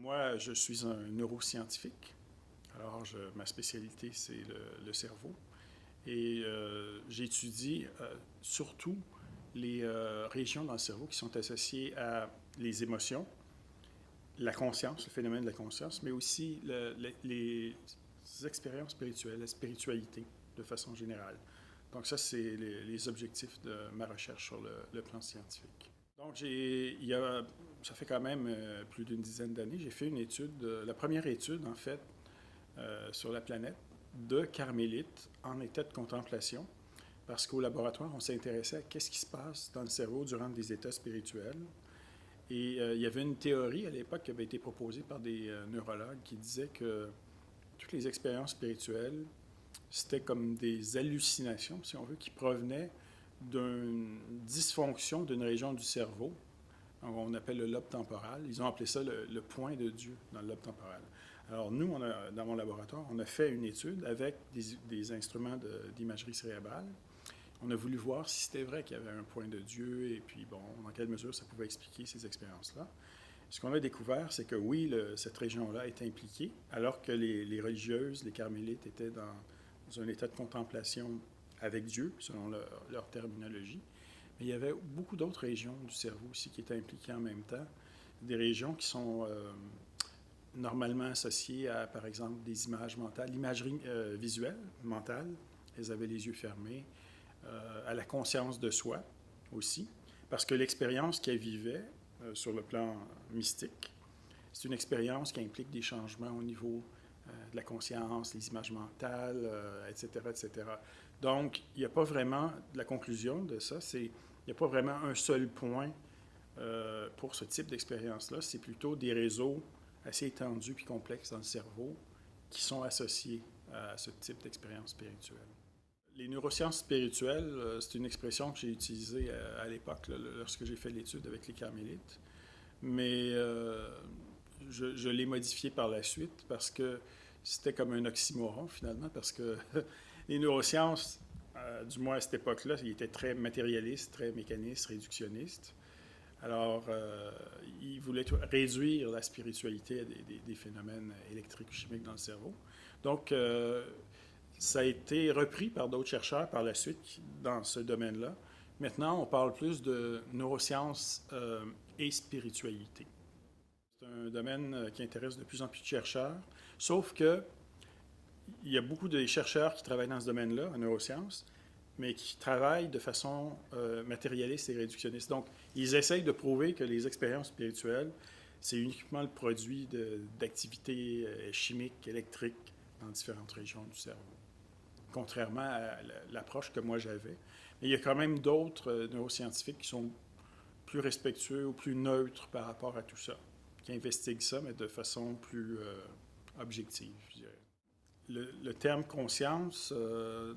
Moi, je suis un neuroscientifique. Alors, ma spécialité, c'est le cerveau. Et j'étudie surtout les régions dans le cerveau qui sont associées à les émotions, la conscience, le phénomène de la conscience, mais aussi les expériences spirituelles, la spiritualité de façon générale. Donc ça, c'est les objectifs de ma recherche sur le plan scientifique. Donc, ça fait quand même plus d'une dizaine d'années, j'ai fait une étude, la première étude en fait, sur la planète de carmélites en état de contemplation, parce qu'au laboratoire, on s'intéressait à qu'est-ce qui se passe dans le cerveau durant des états spirituels. Et il y avait une théorie à l'époque qui avait été proposée par des neurologues qui disait que toutes les expériences spirituelles, c'était comme des hallucinations, si on veut, qui provenaient d'une dysfonction d'une région du cerveau. On appelle le lobe temporal. Ils ont appelé ça le point de Dieu dans le lobe temporal. Alors nous, dans mon laboratoire, on a fait une étude avec des instruments d'imagerie cérébrale. On a voulu voir si c'était vrai qu'il y avait un point de Dieu et puis, bon, dans quelle mesure ça pouvait expliquer ces expériences-là. Ce qu'on a découvert, c'est que oui, cette région-là est impliquée, alors que les religieuses, les carmélites, étaient dans un état de contemplation avec Dieu, selon leur terminologie. Mais il y avait beaucoup d'autres régions du cerveau aussi qui étaient impliquées en même temps. Des régions qui sont normalement associées à, par exemple, des images mentales, l'imagerie visuelle mentale, elles avaient les yeux fermés, à la conscience de soi aussi, parce que l'expérience qu'elles vivaient sur le plan mystique, c'est une expérience qui implique des changements au niveau de la conscience, les images mentales, etc., etc. Donc, il n'y a pas vraiment, la conclusion de ça, c'est il n'y a pas vraiment un seul point pour ce type d'expérience-là. C'est plutôt des réseaux assez étendus puis complexes dans le cerveau qui sont associés à ce type d'expérience spirituelle. Les neurosciences spirituelles, c'est une expression que j'ai utilisée à l'époque, là, lorsque j'ai fait l'étude avec les carmélites. Mais je l'ai modifié par la suite parce que c'était comme un oxymoron finalement, parce que les neurosciences, du moins à cette époque-là, ils étaient très matérialistes, très mécanistes, réductionnistes. Alors, ils voulaient réduire la spiritualité à des phénomènes électriques ou chimiques dans le cerveau. Donc, ça a été repris par d'autres chercheurs par la suite dans ce domaine-là. Maintenant, on parle plus de neurosciences et spiritualité. C'est un domaine qui intéresse de plus en plus de chercheurs, sauf que il y a beaucoup de chercheurs qui travaillent dans ce domaine-là, en neurosciences, mais qui travaillent de façon matérialiste et réductionniste. Donc, ils essayent de prouver que les expériences spirituelles, c'est uniquement le produit d'activités chimiques, électriques dans différentes régions du cerveau, contrairement à l'approche que moi j'avais. Mais il y a quand même d'autres neuroscientifiques qui sont plus respectueux ou plus neutres par rapport à tout ça, qui investiguent ça, mais de façon plus objective, je dirais. Le terme conscience,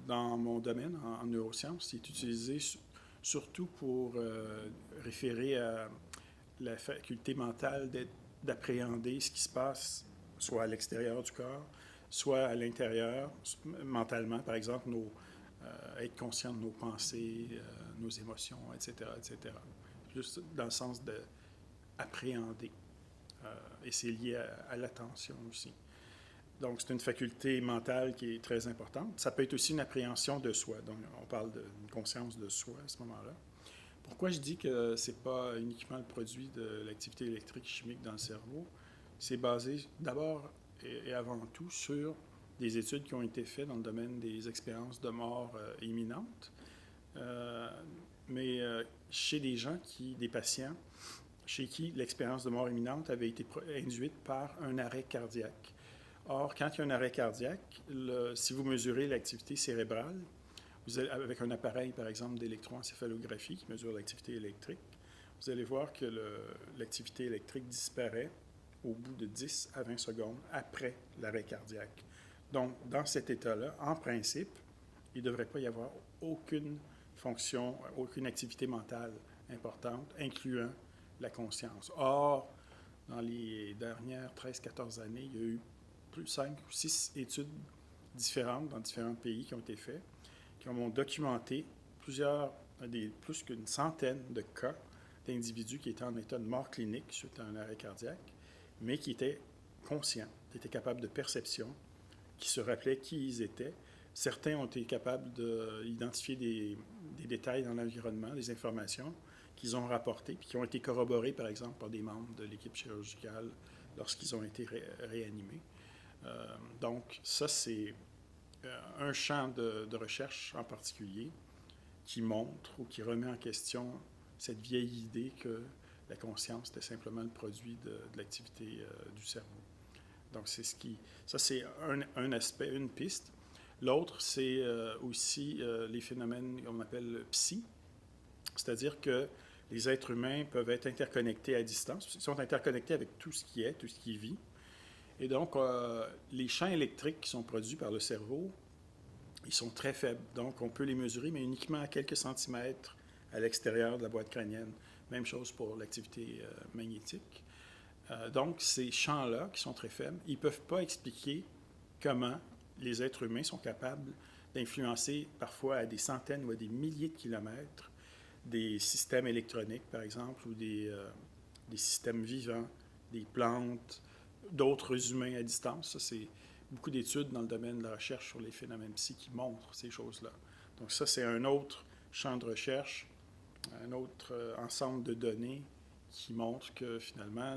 dans mon domaine, en neurosciences, est utilisé surtout pour référer à la faculté mentale d'appréhender ce qui se passe, soit à l'extérieur du corps, soit à l'intérieur, mentalement, par exemple, être conscient de nos pensées, nos émotions, etc., etc. Juste dans le sens d'appréhender. Et c'est lié à l'attention aussi. Donc, c'est une faculté mentale qui est très importante. Ça peut être aussi une appréhension de soi. Donc, on parle d'une conscience de soi à ce moment-là. Pourquoi je dis que ce n'est pas uniquement le produit de l'activité électrique chimique dans le cerveau? C'est basé d'abord et avant tout sur des études qui ont été faites dans le domaine des expériences de mort imminente, mais chez des patients chez qui l'expérience de mort imminente avait été induite par un arrêt cardiaque. Or, quand il y a un arrêt cardiaque, si vous mesurez l'activité cérébrale, avec un appareil, par exemple, d'électroencéphalographie qui mesure l'activité électrique, vous allez voir que l'activité électrique disparaît au bout de 10 à 20 secondes après l'arrêt cardiaque. Donc, dans cet état-là, en principe, il ne devrait pas y avoir aucune fonction, aucune activité mentale importante, incluant la conscience. Or, dans les dernières 13-14 années, il y a eu plus 5 ou 6 études différentes dans différents pays qui ont été faites, qui ont documenté plus qu'une centaine de cas d'individus qui étaient en état de mort clinique suite à un arrêt cardiaque mais qui étaient conscients, qui étaient capables de perception, qui se rappelaient qui ils étaient. Certains ont été capables d'identifier des détails dans l'environnement, des informations qu'ils ont rapportées, puis qui ont été corroborées, par exemple, par des membres de l'équipe chirurgicale lorsqu'ils ont été réanimés. Donc, ça, c'est un champ de recherche en particulier qui montre ou qui remet en question cette vieille idée que la conscience était simplement le produit de l'activité du cerveau. Donc, c'est ça, c'est un aspect, une piste. L'autre, c'est aussi les phénomènes qu'on appelle psy, c'est-à-dire que les êtres humains peuvent être interconnectés à distance. Ils sont interconnectés avec tout ce qui est, tout ce qui vit. Et donc, les champs électriques qui sont produits par le cerveau, ils sont très faibles. Donc, on peut les mesurer, mais uniquement à quelques centimètres à l'extérieur de la boîte crânienne. Même chose pour l'activité magnétique. Donc, ces champs-là, qui sont très faibles, ils ne peuvent pas expliquer comment les êtres humains sont capables d'influencer parfois à des centaines ou à des milliers de kilomètres des systèmes électroniques, par exemple, ou des systèmes vivants, des plantes, d'autres humains à distance. Ça, c'est beaucoup d'études dans le domaine de la recherche sur les phénomènes psy qui montrent ces choses-là. Donc ça, c'est un autre champ de recherche, un autre ensemble de données qui montrent que finalement,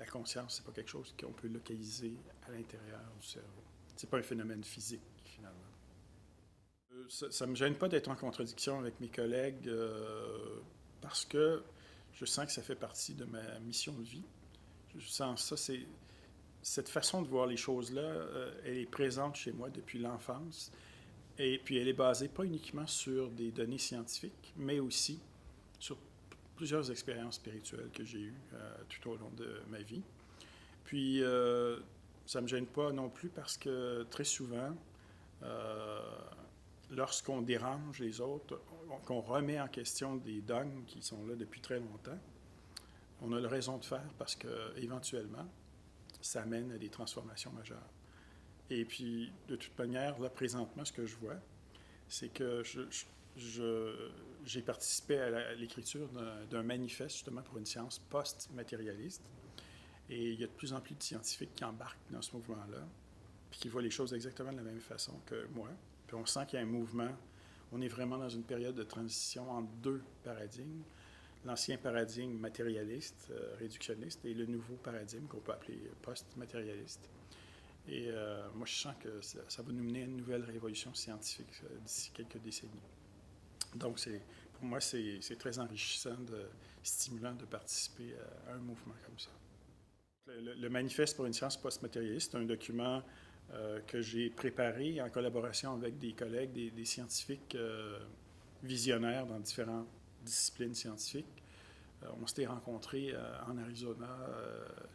la conscience, c'est pas quelque chose qu'on peut localiser à l'intérieur du cerveau. C'est pas un phénomène physique, finalement. Ça me gêne pas d'être en contradiction avec mes collègues parce que je sens que ça fait partie de ma mission de vie. Je sens ça, cette façon de voir les choses-là, elle est présente chez moi depuis l'enfance. Et puis, elle est basée pas uniquement sur des données scientifiques, mais aussi sur plusieurs expériences spirituelles que j'ai eues tout au long de ma vie. Puis, ça ne me gêne pas non plus parce que très souvent, lorsqu'on dérange les autres, qu'on remet en question des dogmes qui sont là depuis très longtemps, on a la raison de faire parce qu'éventuellement, ça amène à des transformations majeures. Et puis, de toute manière, là, présentement, ce que je vois, c'est que j'ai participé à l'écriture d'un manifeste, justement, pour une science post-matérialiste. Et il y a de plus en plus de scientifiques qui embarquent dans ce mouvement-là, puis qui voient les choses exactement de la même façon que moi. Puis on sent qu'il y a un mouvement. On est vraiment dans une période de transition entre deux paradigmes. L'ancien paradigme matérialiste, réductionniste, et le nouveau paradigme qu'on peut appeler post-matérialiste. Et moi, je sens que ça va nous mener à une nouvelle révolution scientifique d'ici quelques décennies. Donc, pour moi, c'est très enrichissant, stimulant de participer à un mouvement comme ça. Le Manifeste pour une science post-matérialiste, c'est un document que j'ai préparé en collaboration avec des collègues, des scientifiques visionnaires dans différentes disciplines scientifiques. On s'était rencontrés en Arizona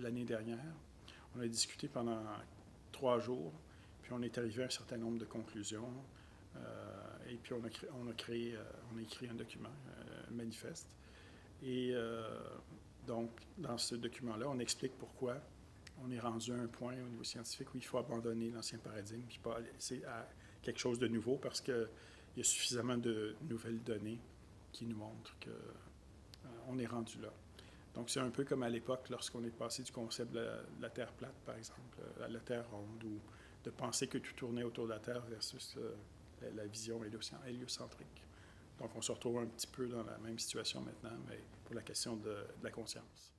l'année dernière. On a discuté pendant 3 jours, puis on est arrivé à un certain nombre de conclusions. Et puis on a écrit un document, un manifeste. Et donc, dans ce document-là, on explique pourquoi on est rendu à un point au niveau scientifique où il faut abandonner l'ancien paradigme puis pas aller à quelque chose de nouveau parce qu'il y a suffisamment de nouvelles données qui nous montrent qu'on est rendu là. Donc, c'est un peu comme à l'époque lorsqu'on est passé du concept de la Terre plate, par exemple, à la Terre ronde, ou de penser que tout tournait autour de la Terre versus la vision héliocentrique. Donc, on se retrouve un petit peu dans la même situation maintenant, mais pour la question de la conscience.